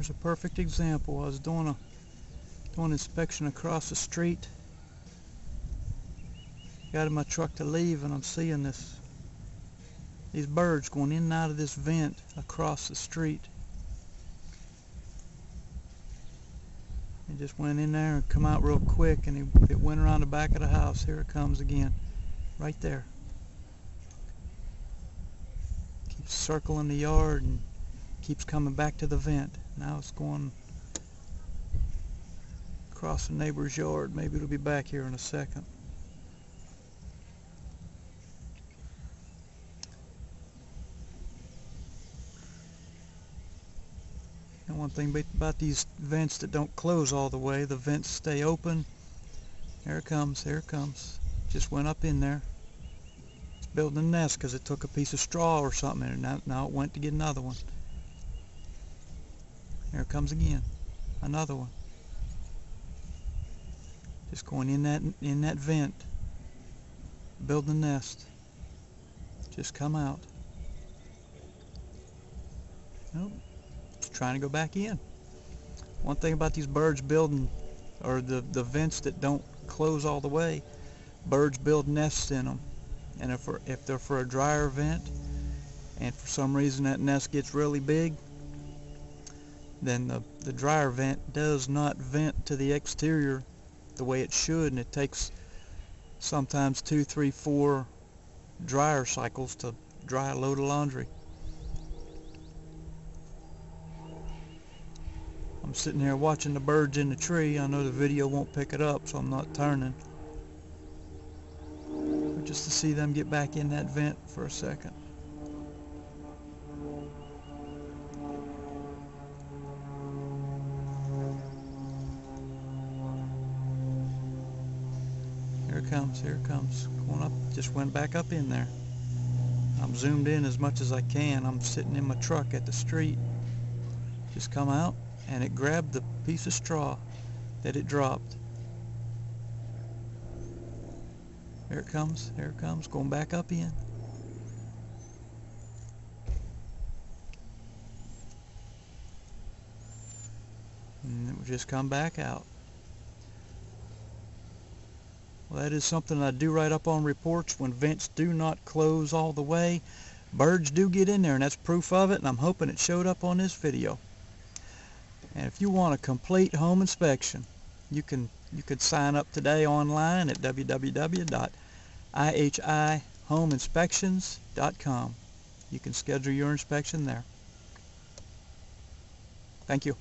Here's a perfect example. I was doing an inspection across the street. Got in my truck to leave, and I'm seeing these birds going in and out of this vent across the street. It just went in there and come out real quick, and it went around the back of the house. Here it comes again, right there. Keeps circling the yard and keeps coming back to the vent. Now it's going across the neighbor's yard. Maybe it'll be back here in a second. And one thing about these vents that don't close all the way, the vents stay open. There it comes, here it comes. Just went up in there. It's building a nest because it took a piece of straw or something, and now it went to get another one. Here it comes again, another one. Just going in that vent, building a nest. Just come out. Nope. Trying to go back in. One thing about these birds building, or the vents that don't close all the way, birds build nests in them. And if they're for a dryer vent, and for some reason that nest gets really big, then the dryer vent does not vent to the exterior the way it should, and it takes sometimes 2, 3, 4 dryer cycles to dry a load of laundry. I'm sitting here watching the birds in the tree. I know the video won't pick it up, so I'm not turning. But just to see them get back in that vent for a second. Here it comes, here it comes. Going up, just went back up in there. I'm zoomed in as much as I can. I'm sitting in my truck at the street. Just come out, and it grabbed the piece of straw that it dropped. Here it comes, going back up in. And it will just come back out. Well, that is something I do write up on reports. When vents do not close all the way, birds do get in there, and that's proof of it, and I'm hoping it showed up on this video. And if you want a complete home inspection, you could sign up today online at www.ihihomeinspections.com. You can schedule your inspection there. Thank you.